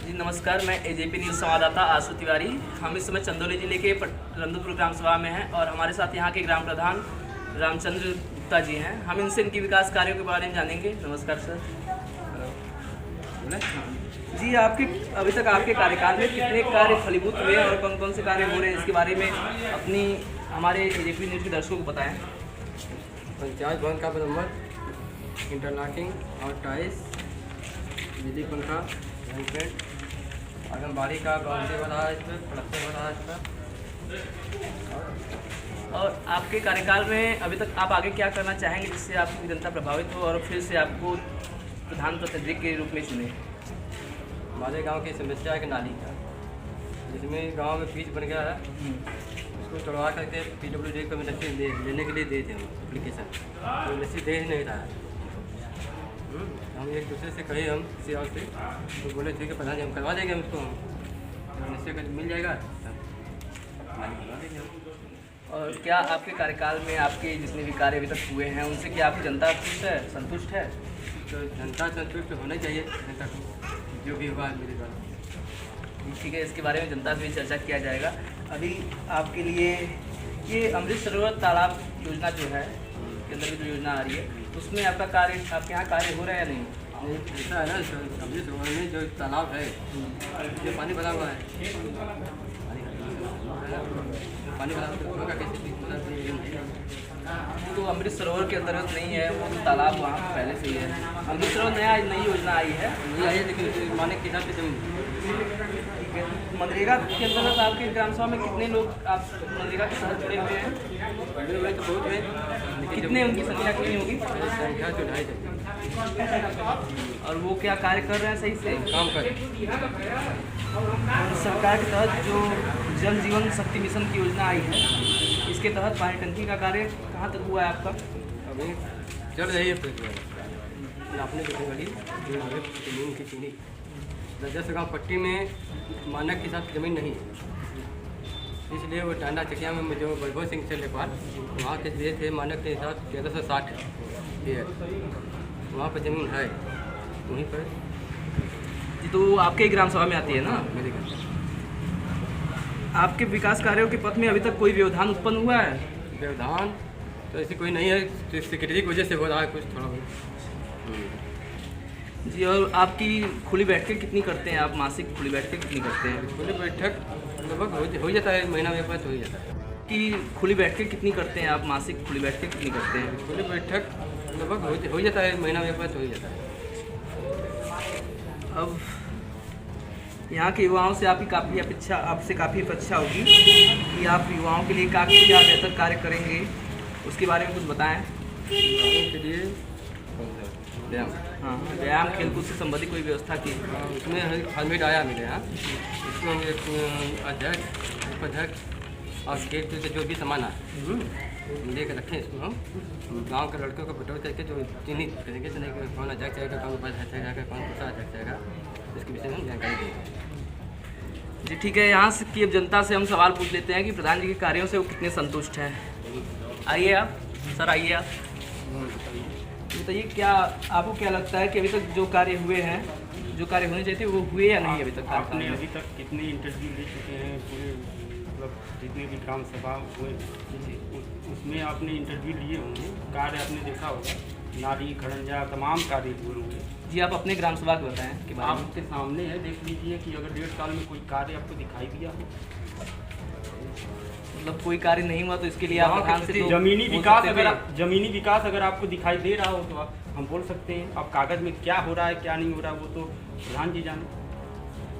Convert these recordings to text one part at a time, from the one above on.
जी नमस्कार, मैं AJP news संवाददाता आशु तिवारी। हम इस समय चंदौली जिले के रंदुपुर ग्राम सभा में हैं और हमारे साथ यहाँ के ग्राम प्रधान रामचंद्र गुप्ता जी हैं। हम इनसे इनकी विकास कार्यों के बारे में जानेंगे। नमस्कार सर। जी, आपके अभी तक आपके कार्यकाल में कितने कार्य फलीभूत हुए और कौन कौन से कार्य हो रहे हैं, इसके बारे में अपनी हमारे एजेपी न्यूज़ के दर्शकों को बताएँ। पंचायत भवन का मरम्मत, इंटरलॉकिंग और टाइल्स, बिजली पंखा, पेंट, आंगनबाड़ी का बाउंड्री बना है, इसमें प्लास्टर बना है इसका। और आपके कार्यकाल में अभी तक आप आगे क्या करना चाहेंगे जिससे आपकी जनता प्रभावित हो और फिर से आपको प्रधान प्रतिनिधि के रूप में चुने। हमारे गांव की समस्या है कि नाली का, जिसमें गांव में पिच बन गया है, उसको तोड़वा करके PWD को मिनिस्ट्री लेने के लिए दिए थे हम एप्लीकेशन, तो मिनिस्ट्री दे ही नहीं रहा है। हम एक दूसरे से कहे, हम किसी और से, तो बोले ठीक है प्रधान जी हम करवा देंगे उसको, हम मिनिस्ट्री का मिल जाएगा नाली करवा देंगे हम। और क्या आपके कार्यकाल में आपके जितने भी कार्य अभी तक हुए हैं उनसे क्या आपकी जनता खुश है, संतुष्ट है? तो जनता संतुष्ट होना चाहिए जनता को, जो भी हुआ मेरे द्वारा। ठीक है, इसके बारे में जनता से भी चर्चा किया जाएगा। अभी आपके लिए ये अमृत सरोवर तालाब योजना जो है के अंदर जो योजना आ रही है उसमें आपका कार्य, आपके यहाँ कार्य हो रहा है या नहीं? ऐसा है ना, अमृत सरोवर में जो तालाब है जो पानी भरा हुआ है, पानी भरा हुआ का कैसे, तो अमृत सरोवर के अंतर्गत नहीं है, वो तो तालाब वहाँ पे पहले से ही है। अमृत सरोवर नई योजना आई है, नहीं आई, लेकिन माने के हिसाब से जमीन। ठीक है। मनरेगा के अंतर्गत आपके ग्राम सभा में कितने लोग आप मनरेगा के साथ जुड़े हुए हैं? जुड़े हुए तो बहुत है, कितने, उनकी संख्या कितनी होगी? संख्या तो 250। और वो क्या कार्य कर रहे हैं सही से? काम करें। सरकार के तहत जो जल जीवन शक्ति मिशन की योजना आई है, इसके तहत पानी टंकी का कार्य कहाँ तक हुआ है आपका? अभी चल रही है प्रक्रिया, आपने देखी वाली जमीन की चीनी राजस्व गाँव पट्टी में मानक के हिसाब से ज़मीन नहीं है, इसलिए वो टांडा चकिया में जो वैभव सिंह से लेपाल वहाँ के दिए थे मानक के हिसाब से 1360 है, वहाँ पर ज़मीन है, वहीं पर। जी, तो आपके ही ग्राम सभा में आती है ना? मेरे घर आपके विकास कार्यों के पथ में अभी तक कोई व्यवधान उत्पन्न हुआ है? व्यवधान तो ऐसी कोई नहीं है, तो सिक्योरिटी की वजह से हो रहा है कुछ थोड़ा बहुत। जी, और आपकी खुली बैठकें कितनी करते हैं आप? मासिक खुली बैठकें कितनी करते हैं? खुली बैठक लगभग हो जाता है, महीना में एक बार हो ही जाता है। कि खुली बैठकें कितनी करते हैं आप? मासिक खुली बैठकें कितनी करते हैं? खुली बैठक लगभग हो जाता है, महीना में एक बार हो ही जाता है। अब यहाँ के युवाओं से आपकी काफ़ी अपेक्षा, आपसे काफ़ी अपेक्षा होगी कि आप युवाओं के लिए काफ़ी क्या बेहतर कार्य करेंगे, उसके बारे में कुछ बताएं। युवाओं के लिए व्यायाम, हाँ, व्यायाम खेलकूद से संबंधित कोई व्यवस्था की? उसमें हेलमेट आया मेरे यहाँ, उसमें हम एक अध्यक्ष, उपाध्यक्ष और गेट से जो भी सामान है लेकर रखें, इसको हम गांव के लड़कों को बटोर करके जो चिन्हित करेंगे, कौन अध्यक्ष जाएगा, कौन उपाध्यक्ष जाएगा, कौन दूसरा अध्यक्ष जाएगा, इसके विषय में हम जानकारी देंगे। जी ठीक है, यहाँ से की अब जनता से हम सवाल पूछ लेते हैं कि प्रधान जी के कार्यों से वो कितने संतुष्ट हैं। आइए आप सर, आइए आप बताइए, क्या आपको क्या लगता है कि अभी तक जो कार्य हुए हैं, जो कार्य होने चाहिए थे वो हुए या नहीं? अभी तक आपने अभी तक कितने इंटरव्यू ले चुके हैं पूरे, मतलब जितने भी ग्राम सभा हुए उसमें आपने इंटरव्यू लिए होंगे, कार्य आपने देखा होगा, नाली खड़ंजा तमाम कार्य हुए होंगे। जी, आप अपने ग्राम सभा को बताएं कि आपके सामने है, देख लीजिए कि अगर 1.5 साल में कोई कार्य आपको दिखाई दिया हो। मतलब कोई कार्य नहीं हुआ तो इसके लिए आप प्रधान से तो जमीनी बोल विकास अगर आपको दिखाई दे रहा हो तो हम बोल सकते हैं। अब कागज़ में क्या हो रहा है क्या नहीं हो रहा है वो तो प्रधान जी जाने।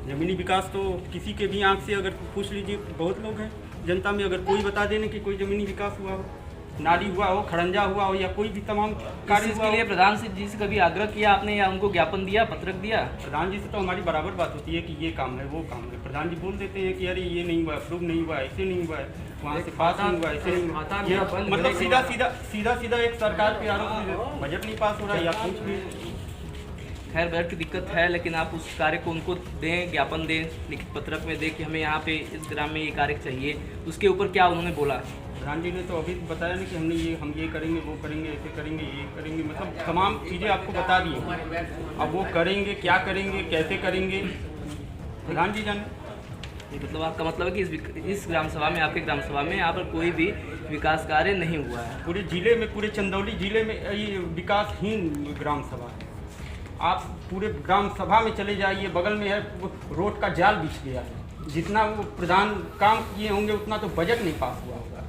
जमीनी विकास तो किसी के भी आंख से अगर पूछ लीजिए, बहुत लोग हैं जनता में, अगर कोई बता देने कि कोई जमीनी विकास हुआ हो, नाली हुआ हो, खड़ंजा हुआ हो या कोई भी तमाम कार्य इसके लिए प्रधान जी से कभी आग्रह किया आपने या उनको ज्ञापन दिया, पत्रक दिया? प्रधान जी से तो हमारी बराबर बात होती है कि ये काम है वो काम है। प्रधान जी बोल देते हैं कि अरे ये नहीं हुआ, अप्रूव नहीं हुआ, ऐसे नहीं हुआ है, वहाँ से पास नहीं हुआ, ऐसे नहीं हुआ। ये मतलब सीधा एक सरकार पे आरोप, बजट नहीं पास हो रहा है या कुछ भी। खैर, बजट की दिक्कत है, लेकिन आप उस कार्य को उनको दें, ज्ञापन दें, लिखित पत्रक में दें कि हमें यहाँ पे इस ग्राम में ये कार्य चाहिए। उसके ऊपर क्या उन्होंने बोला? प्रधान जी ने तो अभी बताया नहीं कि हम ये करेंगे, वो करेंगे, ऐसे करेंगे, ये करेंगे, मतलब तमाम चीज़ें आपको बता दी। अब वो करेंगे, क्या करेंगे, कैसे करेंगे, प्रधान जी जाने। ये मतलब आपका मतलब है कि इस ग्राम सभा में, आपके ग्राम सभा में यहाँ पर कोई भी विकास कार्य नहीं हुआ है? पूरे जिले में, पूरे चंदौली जिले में ये विकासहीन ग्राम सभा है। आप पूरे ग्राम सभा में चले जाइए, बगल में है रोड का जाल बिछ गया है। जितना वो प्रधान काम किए होंगे उतना तो बजट नहीं पास हुआ होगा।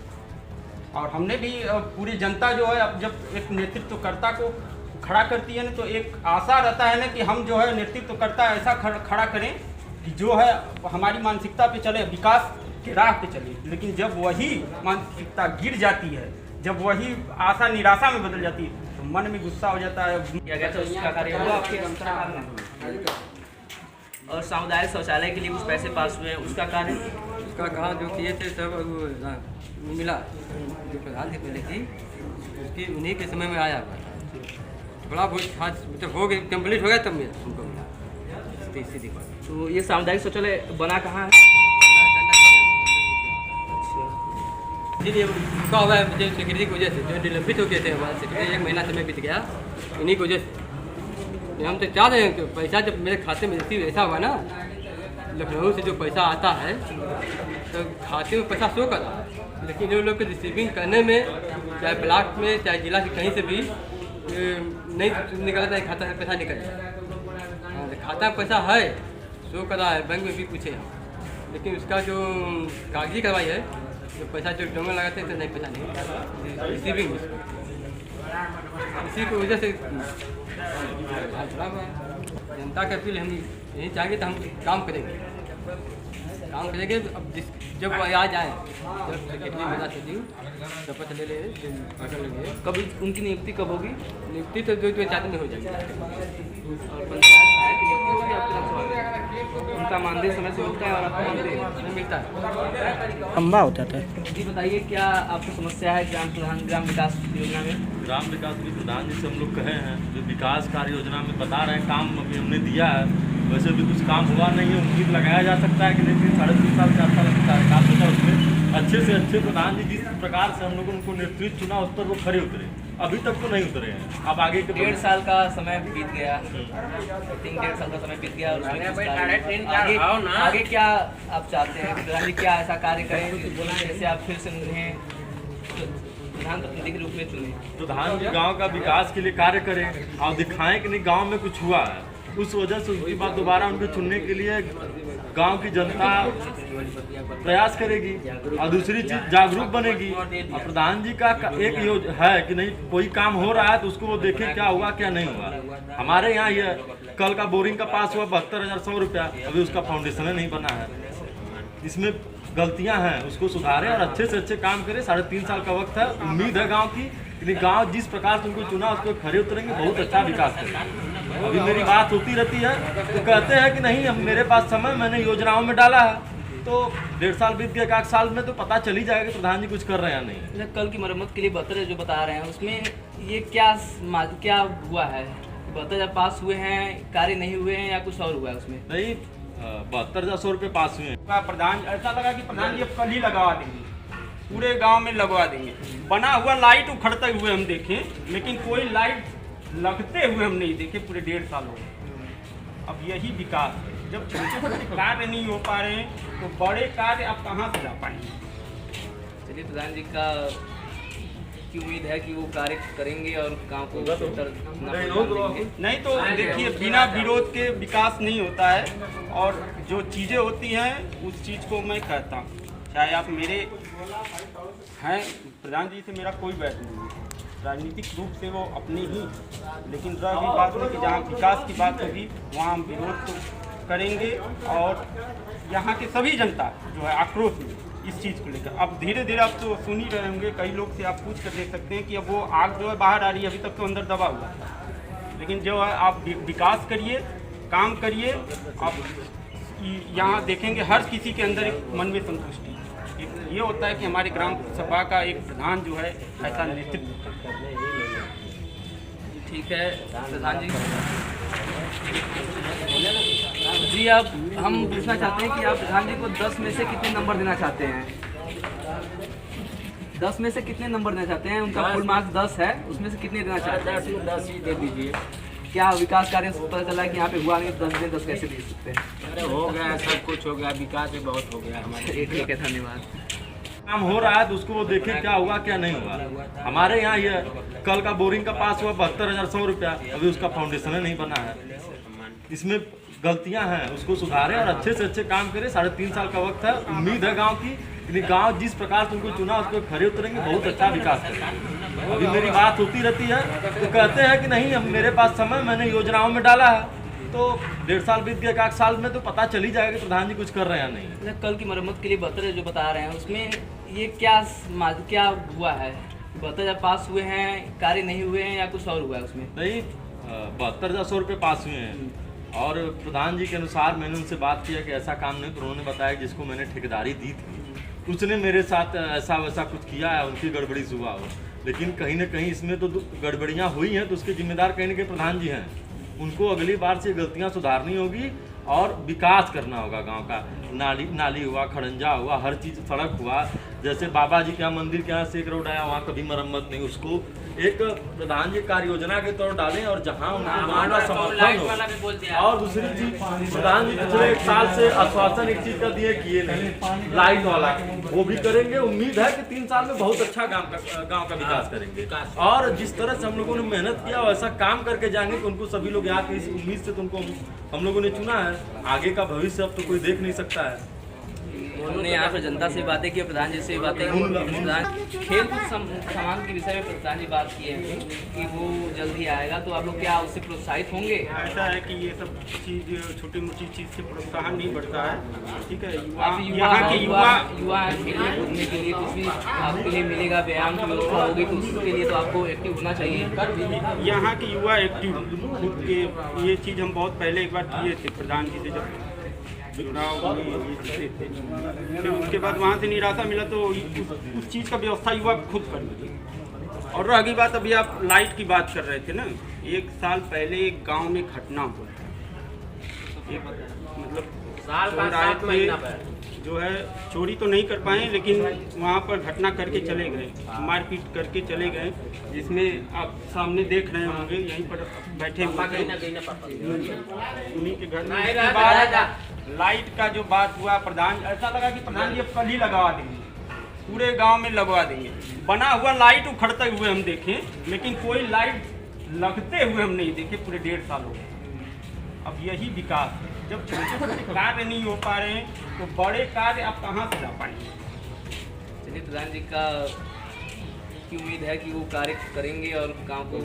और हमने भी पूरी जनता जो है, अब जब एक नेतृत्वकर्ता को खड़ा करती है ना, तो एक आशा रहता है ना कि हम जो है नेतृत्वकर्ता ऐसा खड़ा करें कि जो है हमारी मानसिकता पे चले, विकास के राह पे चले। लेकिन जब वही मानसिकता गिर जाती है, जब वही आशा निराशा में बदल जाती है, तो मन में गुस्सा हो जाता है। क्या कहते हैं उसका कार्य हुआ आपके सरकार में? और सामुदायिक शौचालय के लिए कुछ पैसे पास हुए हैं, उसका कार्य? उसका कहाँ जो किए थे सब वो मिला, जो प्रधान थी पहले की, उसकी उन्हीं के समय में आया हुआ था। बड़ा बहुत खास मतलब हो गया, कंप्लीट हो गया तब में हमको मिला। सीधी बात। तो ये सामुदायिक शौचालय बना कहाँ है? इसीलिए रुका हुआ है, मुझे सिक्योरिटी की वजह से, जो निलंबित हो गए थे हमारे सिक्योरिटी, 1 महीना समय बीत गया इन्हीं की वजह से। हम तो चाहते हैं कि पैसा जब मेरे खाते में ऐसा हुआ ना, लखनऊ से जो पैसा आता है तो खाते में पैसा शो करा, लेकिन जो लोग को रिसीविंग करने में, चाहे ब्लॉक में चाहे जिला से कहीं से भी नहीं निकलता है, खाता में पैसा निकलता। खाता में पैसा है, शो करा है, बैंक में भी पूछे हम, लेकिन उसका जो कागजी कार्रवाई है, जो पैसा जो डोंगर लगाते हैं तो नहीं, पैसा नहीं रिसीविंग। इसी की वजह से जनता के अपील हम यही चाहेंगे, तो हम काम करेंगे। अब जब वो आ जाए, जब सेक्रेटरी मेरा सचिव शपथ ले लेंगे। कभी उनकी नियुक्ति कब होगी? नियुक्ति तो 2-4 दिन में हो जाएगी। और पंचायत सहायक की नियुक्ति होगी आपके ग्राम सभा में? उनका मानदेय समय से मिलता है और आपको मानदेय नहीं मिलता है। लंबा होता था। जी बताइए, क्या आपको समस्या है ग्राम विकास योजना में? ग्राम विकास भी प्रधान जी से हम लोग कहे हैं, जो विकास कार्य योजना में बता रहे हैं, काम अभी हमने दिया है, वैसे भी कुछ काम हुआ नहीं है। उम्मीद लगाया जा सकता है कि लेकिन 3.5 साल 4 साल का कार्यकाल होता, उसमें अच्छे से अच्छे प्रधान जी जिस प्रकार से हम लोगों ने उनको नेतृत्व चुना, उस पर वो खरे उतरे। अभी तक तो नहीं उतरे हैं। अब आगे के 1.5 साल का समय बीत गया, 3-1.5 साल का समय बीत गया, और उसमें कुछ कार्य आगे क्या आप चाहते हैं? प्रधान जी क्या ऐसा कार्य करें जैसे आप फिर से उन्हें प्रधान प्रतिनिधि के रूप में चुने? प्रधान जी गांव का विकास के लिए कार्य करें और दिखाएं कि नहीं गांव में कुछ हुआ है। उस वजह से उसके बाद दोबारा उनको चुनने के लिए गांव की जनता प्रयास करेगी और दूसरी चीज जागरूक बनेगी। और प्रधान जी का एक योजना है कि नहीं कोई काम हो रहा है तो उसको वो देखें क्या हुआ क्या नहीं हुआ। हमारे यहाँ ये कल का बोरिंग का पास हुआ 72,100 रुपया, अभी उसका फाउंडेशन नहीं बना है। इसमें गलतियां हैं, उसको सुधारें और अच्छे से अच्छे काम करें। 3.5 साल का वक्त है, उम्मीद है गांव की, लेकिन गांव जिस प्रकार से उनको चुना उसको खरे उतरेंगे, बहुत अच्छा विकास करेंगे। अभी मेरी बात होती रहती है तो कहते हैं कि नहीं हम मेरे पास समय, मैंने योजनाओं में डाला है, तो 1.5 साल बीत गया, 1 साल में तो पता चल ही जाएगा कि प्रधान जी कुछ कर रहे हैं या नहीं। कल की मरम्मत के लिए 72 जो बता रहे हैं, उसमें ये क्या हुआ है? 72 जब पास हुए हैं, कार्य नहीं हुए हैं या कुछ और हुआ है उसमें? नहीं 72,100 रुपये पास हुए हैं। प्रधान ऐसा लगा कि प्रधान जी अब कल ही लगवा देंगे, पूरे गांव में लगवा देंगे। बना हुआ लाइट उखड़ते हुए हम देखें, लेकिन कोई लाइट लगते हुए हम नहीं देखे पूरे 1.5 साल हो गए। अब यही विकास है, जब छोटे छोटे कार्य नहीं हो पा रहे हैं तो बड़े कार्य आप कहाँ से ला पाएंगे? चलिए, प्रधान जी का की उम्मीद है कि वो कार्य करेंगे और गांव को बेहतर देंगे। नहीं तो देखिए, बिना विरोध के विकास नहीं होता है, और जो चीज़ें होती हैं उस चीज़ को मैं कहता हूँ, चाहे आप मेरे हैं, प्रधान जी से मेरा कोई बैठ नहीं है, राजनीतिक रूप से वो अपने ही, लेकिन रही बात है कि जहाँ विकास की बात होगी वहाँ हम विरोध तो करेंगे। और यहाँ के सभी जनता जो है आक्रोश में इस चीज़ को लेकर, अब धीरे धीरे आप तो सुन ही रहे होंगे, कई लोग से आप पूछ कर देख सकते हैं कि अब वो आग जो है बाहर आ रही है, अभी तक तो अंदर दबा हुआ है। लेकिन जो है आप विकास करिए, काम करिए, आप यहाँ देखेंगे हर किसी के अंदर एक मन में संतुष्टि। ये होता है कि हमारे ग्राम सभा का एक प्रधान जो है ऐसा नेतृत्व करता है। ठीक है प्रधान जी, अब हम पूछना चाहते हैं कि आप प्रधान जी को 10 में से कितने नंबर देना चाहते हैं? 10 में से कितने नंबर देना चाहते हैं? उनका फुल मार्क्स 10 है, उसमें से कितने देना चाहते हैं? 10 ही दे दीजिए। क्या विकास कार्य से पता चला है कि यहाँ पे हुआ नहीं, 10 दिन 10 कैसे दे सकते हैं? अरे हो गया, सब कुछ हो गया, विकास भी बहुत हो गया हमारे। चलिए ठीक है, धन्यवाद। काम हो रहा है तो उसको वो देखे क्या हुआ क्या नहीं हुआ। हमारे यहाँ ये कल का बोरिंग का पास हुआ 72,100 रुपया, अभी उसका फाउंडेशन नहीं बना है। इसमें गलतियां हैं, उसको सुधारें और अच्छे से अच्छे काम करें। 3.5 साल का वक्त है, उम्मीद है गांव की, लेकिन गांव जिस प्रकार से उनको चुना उसको खड़े उतरेंगे, बहुत अच्छा विकास करेंगे। अभी मेरी बात होती रहती है तो कहते हैं कि नहीं अब मेरे पास समय, मैंने योजनाओं में डाला है, तो 1.5 साल बीत गया, 1 साल में तो पता चल ही जाएगा कि प्रधान जी कुछ कर रहे हैं या नहीं। कल की मरम्मत के लिए 72 जो बता रहे हैं उसमें ये क्या हुआ है? 72 जब पास हुए हैं, कार्य नहीं हुए हैं या कुछ और हुआ है उसमें? नहीं, 72,100 रुपये पास हुए हैं और प्रधान जी के अनुसार मैंने उनसे बात किया कि ऐसा काम नहीं, तो उन्होंने बताया कि जिसको मैंने ठेकेदारी दी थी उसने मेरे साथ ऐसा वैसा कुछ किया है, उनकी गड़बड़ी से हुआ हो। लेकिन कहीं ना कहीं इसमें तो गड़बड़ियाँ हुई हैं, तो उसके जिम्मेदार कहीं ना कहीं प्रधान जी हैं। उनको अगली बार से गलतियाँ सुधारनी होगी और विकास करना होगा गांव का। नाली हुआ, खड़ंजा हुआ, हर चीज़, सड़क हुआ, जैसे बाबा जी के यहाँ मंदिर के यहाँ से एक रोड आया, वहाँ कभी मरम्मत नहीं, उसको एक प्रधान जी कार्य योजना के तौर डालें और जहाँ उनका समर्थन हो। और दूसरी चीज, प्रधान जी पिछले 1 साल से आश्वासन एक चीज का दिए, किए नहीं, लाइट वाला, वो भी करेंगे। उम्मीद है कि 3 साल में बहुत अच्छा गांव का विकास करेंगे। और जिस तरह से हम लोगों ने मेहनत किया वैसा काम करके जाएंगे, तो उनको सभी लोग यहाँ के इस उम्मीद से तो उनको हम लोगों ने चुना है। आगे का भविष्य अब तो कोई देख नहीं सकता है। हमने यहाँ पर जनता से बातें की, प्रधान जी से भी बातें की। खेलकूद सामान के विषय में प्रधान जी बात किए हैं कि वो जल्द ही आएगा, तो आप लोग क्या उससे प्रोत्साहित होंगे? ऐसा है कि ये सब चीज़, छोटी मोटी चीज़ से प्रोत्साहन नहीं बढ़ता है। ठीक है, युवा खेलने कूदने के लिए कुछ भी आपके लिए मिलेगा, व्यायाम की व्यवस्था होगी, तो उसके लिए तो आपको एक्टिव होना चाहिए। यहाँ के युवा एक्टिव खुद के, ये चीज़ हम बहुत पहले एक बार किए थे प्रधान जी से, जब चुनाव थे, फिर उसके बाद वहाँ से निराशा मिला तो उस चीज़ का व्यवस्था युवा खुद कर दिए। और रही बात, अभी आप लाइट की बात कर रहे थे ना, 1 साल पहले एक गांव में घटना हुआ, मतलब जो है चोरी तो नहीं कर पाए, लेकिन वहाँ पर घटना करके चले गए, मारपीट करके चले गए, जिसमें आप सामने देख रहे होंगे, यहीं पर बैठे हुए उन्हीं के घर में। इसके बाद लाइट का जो बात हुआ, प्रधान, ऐसा लगा कि प्रधान जी अब कल ही लगवा देंगे, पूरे गांव में लगवा देंगे। बना हुआ लाइट उखड़ते हुए हम देखे, लेकिन कोई लाइट लगते हुए हम नहीं देखे पूरे 1.5 साल हो गए। अब यही विकास है, जब छोटे छोटे कार्य नहीं हो पा रहे हैं तो बड़े कार्य आप कहाँ से ला पाएंगे? चलिए, प्रधान जी का की उम्मीद है कि वो कार्य करेंगे और गाँव को